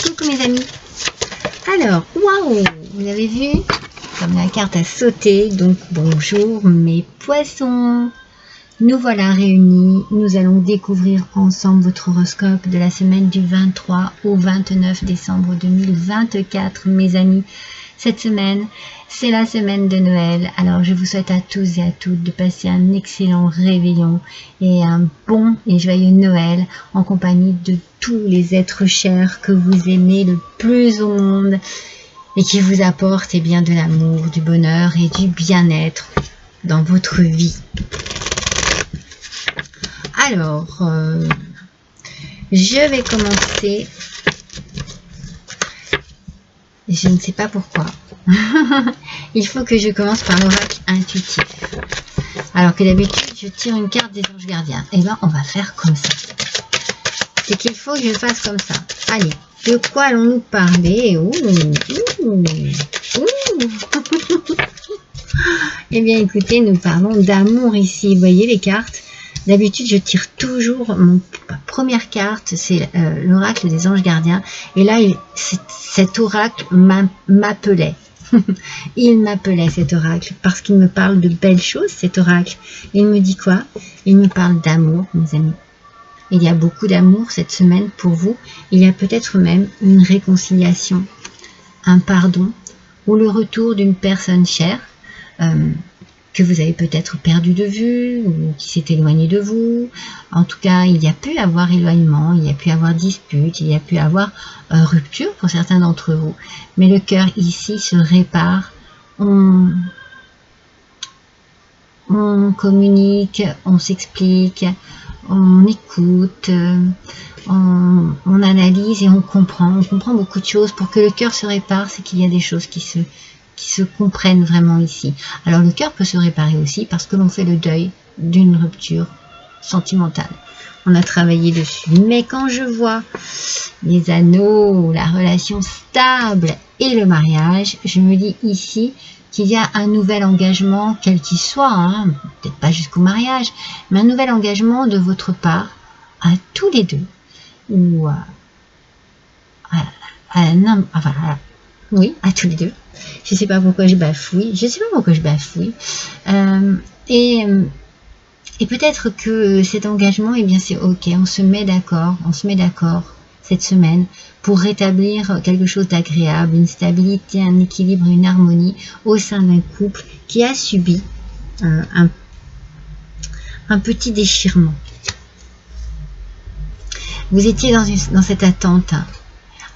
Coucou mes amis. Alors, waouh, vous avez vu comme la carte a sauté. Donc bonjour mes poissons. Nous voilà réunis. Nous allons découvrir ensemble votre horoscope de la semaine du 23 au 29 décembre 2024 mes amis. Cette semaine, c'est la semaine de Noël. Alors je vous souhaite à tous et à toutes de passer un excellent réveillon et un bon et joyeux Noël en compagnie de tous les êtres chers que vous aimez le plus au monde et qui vous apportent bien de l'amour, du bonheur et du bien-être dans votre vie. Alors, je vais commencer. Je ne sais pas pourquoi. Il faut que je commence par l'oracle intuitif. Alors que d'habitude, je tire une carte des anges gardiens. Et bien, on va faire comme ça. C'est qu'il faut que je fasse comme ça. Allez, de quoi allons-nous parler? Eh bien, écoutez, nous parlons d'amour ici. Vous voyez les cartes? D'habitude, je tire toujours ma première carte, c'est l'oracle des anges gardiens. Et là, cet oracle m'appelait. Il m'appelait cet oracle parce qu'il me parle de belles choses, cet oracle. Il me dit quoi? Il me parle d'amour, mes amis. Il y a beaucoup d'amour cette semaine pour vous. Il y a peut-être même une réconciliation, un pardon ou le retour d'une personne chère que vous avez peut-être perdu de vue ou qui s'est éloigné de vous. En tout cas, il y a pu avoir éloignement, il y a pu avoir dispute, il y a pu avoir rupture pour certains d'entre vous. Mais le cœur ici se répare. On communique, on s'explique, on écoute, on analyse et on comprend beaucoup de choses. Pour que le cœur se répare, c'est qu'il y a des choses qui se comprennent vraiment ici. Alors le cœur peut se réparer aussi parce que l'on fait le deuil d'une rupture sentimentale. On a travaillé dessus. Mais quand je vois les anneaux, la relation stable et le mariage, je me dis ici qu'il y a un nouvel engagement, quel qu'il soit, hein, peut-être pas jusqu'au mariage, mais un nouvel engagement de votre part à tous les deux. Ou oui, à tous les deux. Je sais pas pourquoi je bafouille. Et peut-être que cet engagement, eh bien c'est ok. On se met d'accord cette semaine pour rétablir quelque chose d'agréable, une stabilité, un équilibre, une harmonie au sein d'un couple qui a subi un petit déchirement. Vous étiez dans cette attente.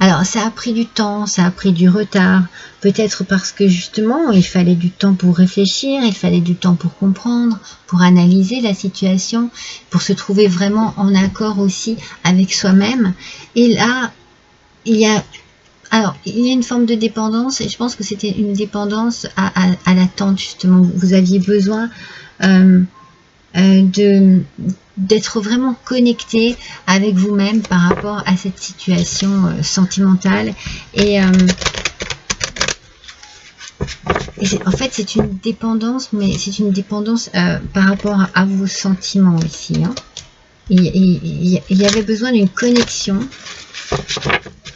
Alors, ça a pris du temps, ça a pris du retard, peut-être parce que justement, il fallait du temps pour réfléchir, il fallait du temps pour comprendre, pour analyser la situation, pour se trouver vraiment en accord aussi avec soi-même. Et là, il y a une forme de dépendance, et je pense que c'était une dépendance à l'attente, justement. Vous aviez besoin d'être vraiment connecté avec vous-même par rapport à cette situation sentimentale et en fait c'est une dépendance, mais c'est une dépendance par rapport à vos sentiments ici, hein. Il y avait besoin d'une connexion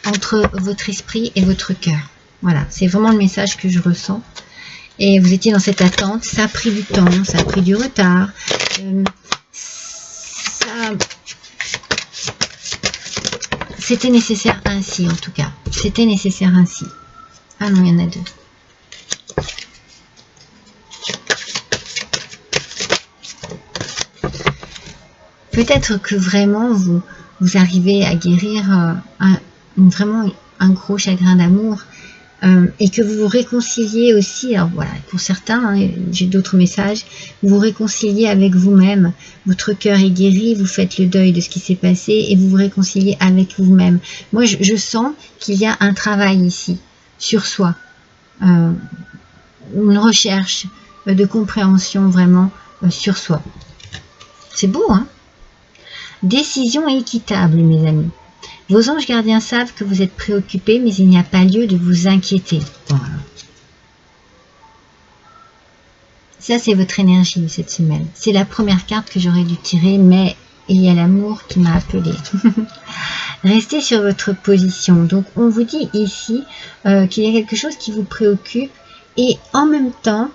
entre votre esprit et votre cœur. Voilà, c'est vraiment le message que je ressens. Et vous étiez dans cette attente, ça a pris du temps, ça a pris du retard. C'était nécessaire ainsi, en tout cas. C'était nécessaire ainsi. Ah non, il y en a deux. Peut-être que vraiment, vous arrivez à guérir vraiment un gros chagrin d'amour. Et que vous vous réconciliez aussi, alors voilà, pour certains, hein, j'ai d'autres messages, vous vous réconciliez avec vous-même, votre cœur est guéri, vous faites le deuil de ce qui s'est passé et vous vous réconciliez avec vous-même. Moi, je sens qu'il y a un travail ici, sur soi, une recherche de compréhension vraiment sur soi. C'est beau, hein? Décision équitable, mes amis. Vos anges gardiens savent que vous êtes préoccupés, mais il n'y a pas lieu de vous inquiéter. Voilà. Ça, c'est votre énergie cette semaine. C'est la première carte que j'aurais dû tirer, mais il y a l'amour qui m'a appelé. restez sur votre position. Donc on vous dit ici qu'il y a quelque chose qui vous préoccupe et en même temps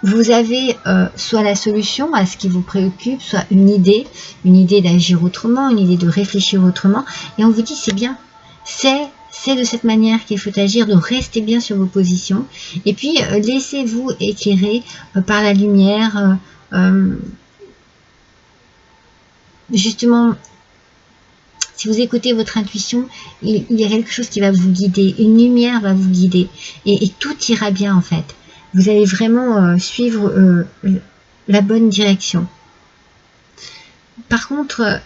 vous avez soit la solution à ce qui vous préoccupe, soit une idée d'agir autrement, une idée de réfléchir autrement, et on vous dit c'est bien, c'est de cette manière qu'il faut agir, donc restez bien sur vos positions, et puis laissez-vous éclairer par la lumière, justement. Si vous écoutez votre intuition, il y a quelque chose qui va vous guider, une lumière va vous guider, et tout ira bien en fait. Vous allez vraiment suivre la bonne direction. Par contre,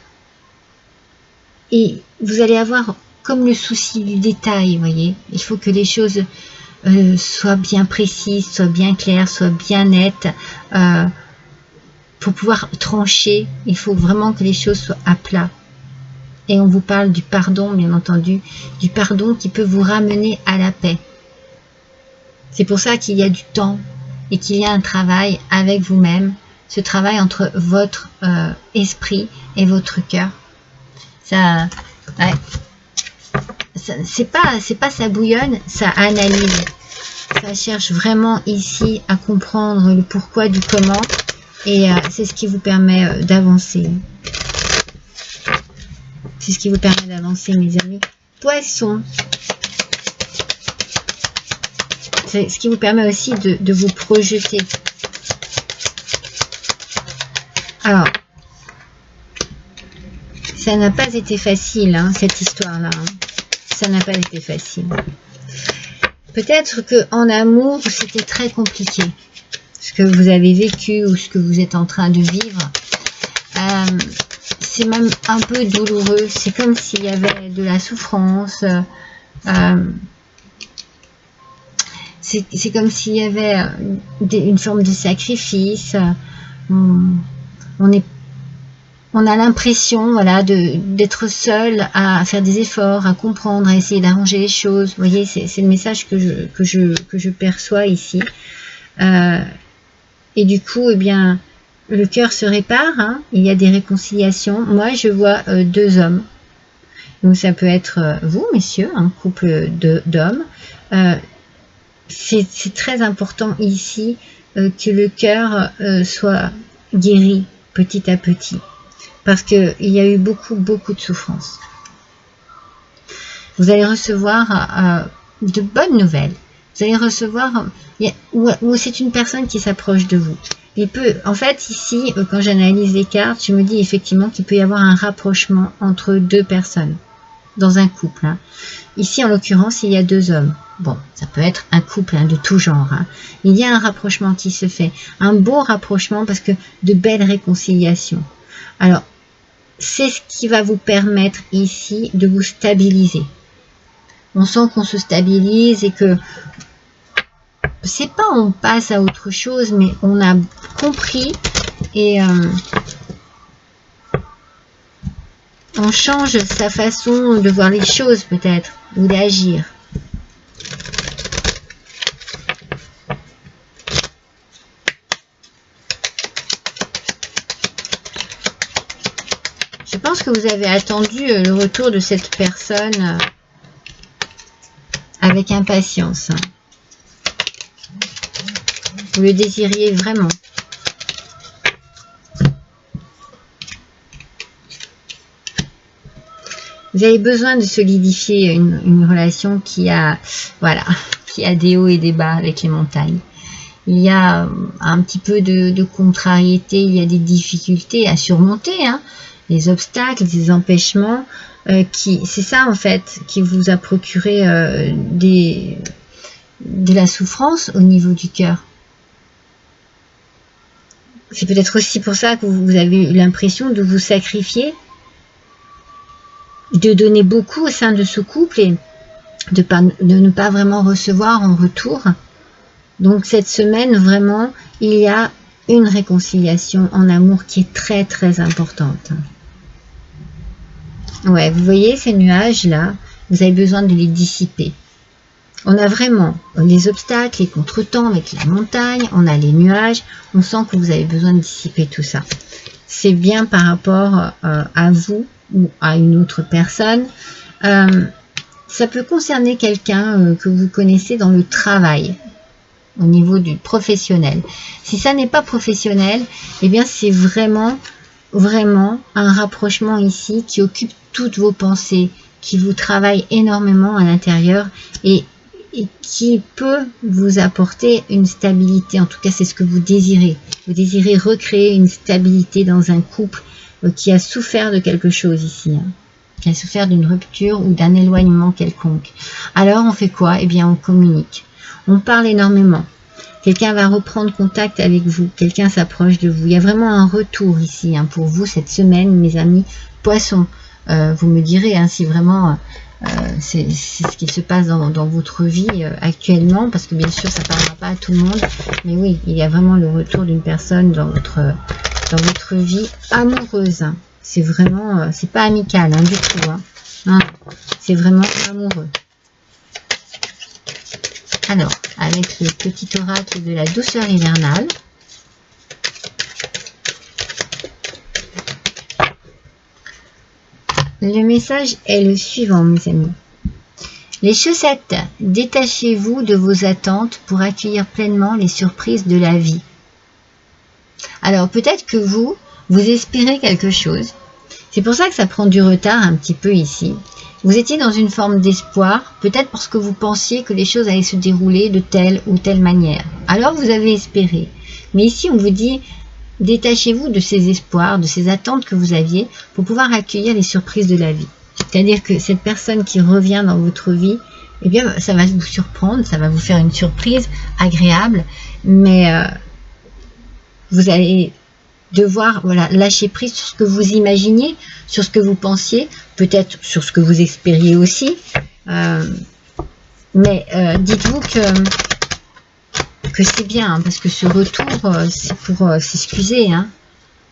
et vous allez avoir comme le souci du détail, vous voyez. Il faut que les choses soient bien précises, soient bien claires, soient bien nettes. Pour pouvoir trancher, il faut vraiment que les choses soient à plat. Et on vous parle du pardon, bien entendu, du pardon qui peut vous ramener à la paix. C'est pour ça qu'il y a du temps et qu'il y a un travail avec vous-même, ce travail entre votre esprit et votre cœur. Ça, ouais, c'est pas ça bouillonne, ça analyse. Ça cherche vraiment ici à comprendre le pourquoi du comment, et c'est ce qui vous permet d'avancer. C'est ce qui vous permet d'avancer, mes amis. Poisson. C'est ce qui vous permet aussi de vous projeter. Alors, ça n'a pas été facile, hein, cette histoire-là. Hein. Ça n'a pas été facile. Peut-être qu'en amour, c'était très compliqué. Ce que vous avez vécu ou ce que vous êtes en train de vivre. C'est même un peu douloureux. C'est comme s'il y avait de la souffrance. C'est comme s'il y avait une forme de sacrifice. On a l'impression, voilà, d'être seul à faire des efforts, à comprendre, à essayer d'arranger les choses. Vous voyez, c'est le message que je perçois ici. Et du coup, eh bien, le cœur se répare, hein, il y a des réconciliations. Moi, je vois deux hommes. Donc, ça peut être vous, messieurs, un couple d'hommes. C'est très important ici que le cœur soit guéri petit à petit. Parce qu'il y a eu beaucoup de souffrance. Vous allez recevoir de bonnes nouvelles. Vous allez recevoir, ou c'est une personne qui s'approche de vous. Il peut, en fait, ici, quand j'analyse les cartes, je me dis effectivement qu'il peut y avoir un rapprochement entre deux personnes dans un couple. Hein. Ici, en l'occurrence, il y a deux hommes. Bon, ça peut être un couple hein, de tout genre. Hein. Il y a un rapprochement qui se fait. Un beau rapprochement parce que de belles réconciliations. Alors, c'est ce qui va vous permettre ici de vous stabiliser. On sent qu'on se stabilise et que c'est pas on passe à autre chose, mais on a compris et on change sa façon de voir les choses peut-être, ou d'agir. Je pense que vous avez attendu le retour de cette personne avec impatience. Vous le désiriez vraiment. Vous avez besoin de solidifier une relation qui a, voilà, qui a des hauts et des bas avec les montagnes. Il y a un petit peu de contrariété, il y a des difficultés à surmonter, hein, des obstacles, des empêchements. C'est ça en fait qui vous a procuré de la souffrance au niveau du cœur. C'est peut-être aussi pour ça que vous avez eu l'impression de vous sacrifier, de donner beaucoup au sein de ce couple et de ne pas vraiment recevoir en retour. Donc cette semaine, vraiment, il y a une réconciliation en amour qui est très très importante. Ouais, vous voyez ces nuages-là, vous avez besoin de les dissiper. On a vraiment les obstacles, les contretemps avec la montagne, on a les nuages, on sent que vous avez besoin de dissiper tout ça. C'est bien par rapport à vous, ou à une autre personne. Ça peut concerner quelqu'un que vous connaissez dans le travail, au niveau du professionnel. Si ça n'est pas professionnel, eh bien c'est vraiment un rapprochement ici qui occupe toutes vos pensées, qui vous travaille énormément à l'intérieur et qui peut vous apporter une stabilité. En tout cas, c'est ce que vous désirez. Vous désirez recréer une stabilité dans un couple qui a souffert de quelque chose ici, hein, qui a souffert d'une rupture ou d'un éloignement quelconque. Alors, on fait quoi? Eh bien, on communique. On parle énormément. Quelqu'un va reprendre contact avec vous. Quelqu'un s'approche de vous. Il y a vraiment un retour ici, hein, pour vous cette semaine, mes amis poissons. Vous me direz, hein, si vraiment c'est ce qui se passe dans votre vie actuellement, parce que bien sûr ça ne parlera pas à tout le monde, mais oui, il y a vraiment le retour d'une personne dans votre vie amoureuse. C'est vraiment, c'est pas amical, hein, du tout, hein. Non, c'est vraiment amoureux. Alors, avec le petit oracle de la douceur hivernale, le message est le suivant, mes amis. Les chaussettes, détachez-vous de vos attentes pour accueillir pleinement les surprises de la vie. Alors, peut-être que vous espérez quelque chose. C'est pour ça que ça prend du retard un petit peu ici. Vous étiez dans une forme d'espoir, peut-être parce que vous pensiez que les choses allaient se dérouler de telle ou telle manière. Alors, vous avez espéré. Mais ici, on vous dit... Détachez-vous de ces espoirs, de ces attentes que vous aviez pour pouvoir accueillir les surprises de la vie. C'est-à-dire que cette personne qui revient dans votre vie, eh bien, ça va vous surprendre, ça va vous faire une surprise agréable, mais vous allez devoir, voilà, lâcher prise sur ce que vous imaginiez, sur ce que vous pensiez, peut-être sur ce que vous espériez aussi. Mais dites-vous que c'est bien, hein, parce que ce retour, c'est pour s'excuser, hein.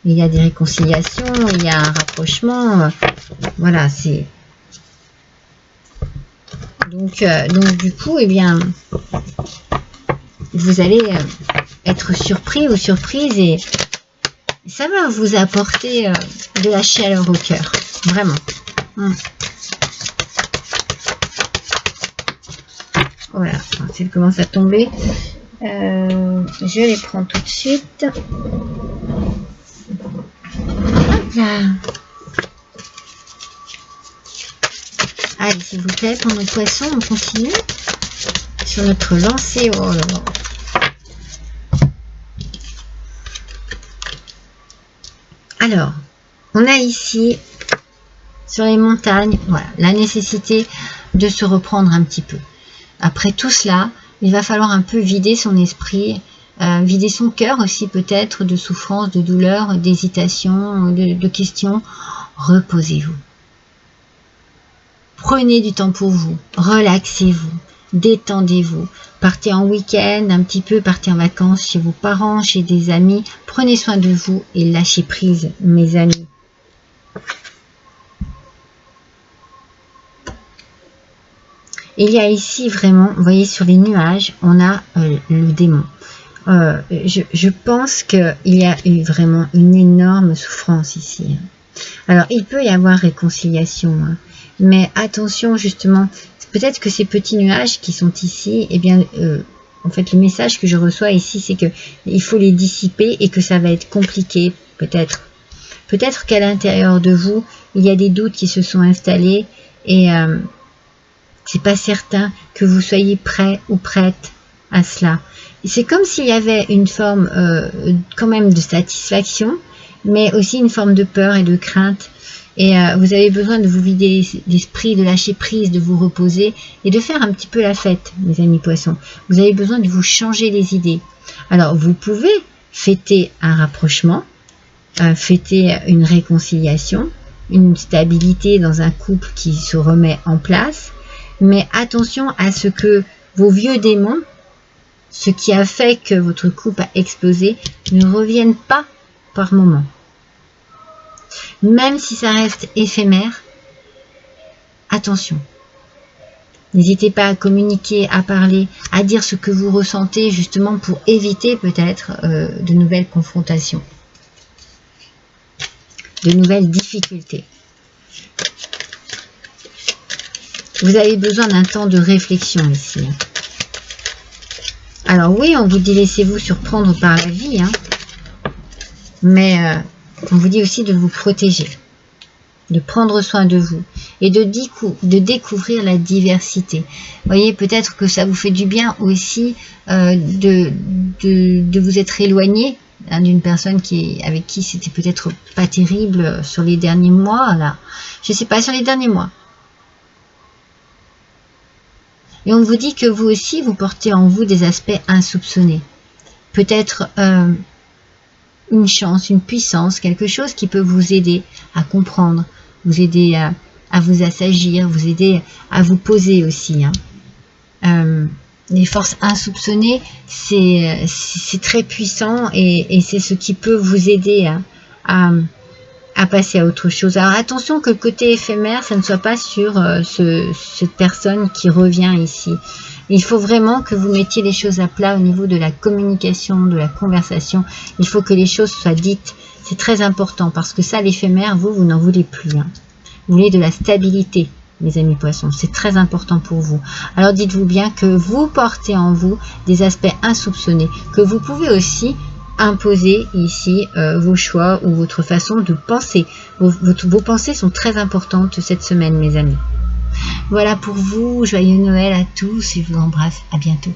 Il y a des réconciliations, il y a un rapprochement, voilà, c'est... Donc du coup, eh bien, vous allez être surpris ou surprise et ça va vous apporter de la chaleur au cœur, vraiment. Voilà, ça commence à tomber. Je les prends tout de suite. Hop là. Allez, s'il vous plaît, pour nos poissons, on continue sur notre lancée. Oh là là. Alors, on a ici, sur les montagnes, voilà, la nécessité de se reprendre un petit peu. Après tout cela, il va falloir un peu vider son esprit, vider son cœur aussi peut-être de souffrance, de douleur, d'hésitation, de questions. Reposez-vous. Prenez du temps pour vous, relaxez-vous, détendez-vous. Partez en week-end un petit peu, partez en vacances chez vos parents, chez des amis. Prenez soin de vous et lâchez prise, mes amis. Il y a ici vraiment, vous voyez sur les nuages, on a le démon. Je pense qu'il y a eu vraiment une énorme souffrance ici. Alors, il peut y avoir réconciliation, hein, mais attention justement, peut-être que ces petits nuages qui sont ici, eh bien, en fait, le message que je reçois ici, c'est que il faut les dissiper et que ça va être compliqué, peut-être. Peut-être qu'à l'intérieur de vous, il y a des doutes qui se sont installés et c'est pas certain que vous soyez prêt ou prête à cela. C'est comme s'il y avait une forme quand même de satisfaction, mais aussi une forme de peur et de crainte. Et vous avez besoin de vous vider l'esprit, de lâcher prise, de vous reposer et de faire un petit peu la fête, mes amis poissons. Vous avez besoin de vous changer les idées. Alors, vous pouvez fêter un rapprochement, fêter une réconciliation, une stabilité dans un couple qui se remet en place. Mais attention à ce que vos vieux démons, ce qui a fait que votre couple a explosé, ne reviennent pas par moment. Même si ça reste éphémère, attention. N'hésitez pas à communiquer, à parler, à dire ce que vous ressentez justement pour éviter peut-être de nouvelles confrontations, de nouvelles difficultés. Vous avez besoin d'un temps de réflexion ici. Alors oui, on vous dit laissez-vous surprendre par la vie, hein, mais on vous dit aussi de vous protéger, de prendre soin de vous et de découvrir la diversité. Vous voyez, peut-être que ça vous fait du bien aussi de vous être éloigné d'une personne avec qui c'était peut-être pas terrible sur les derniers mois, là. Je sais pas, sur les derniers mois. Et on vous dit que vous aussi, vous portez en vous des aspects insoupçonnés. Peut-être une chance, une puissance, quelque chose qui peut vous aider à comprendre, vous aider à vous assagir, vous aider à vous poser aussi. Hein. Les forces insoupçonnées, c'est très puissant et c'est ce qui peut vous aider à passer à autre chose. Alors attention que le côté éphémère, ça ne soit pas sur cette personne qui revient ici. Il faut vraiment que vous mettiez les choses à plat au niveau de la communication, de la conversation. Il faut que les choses soient dites. C'est très important parce que ça, l'éphémère, vous n'en voulez plus. Hein. Vous voulez de la stabilité, mes amis poissons. C'est très important pour vous. Alors dites-vous bien que vous portez en vous des aspects insoupçonnés, que vous pouvez aussi imposer ici vos choix ou votre façon de penser. Vos pensées sont très importantes cette semaine, mes amis. Voilà pour vous, joyeux Noël à tous et je vous embrasse, à bientôt.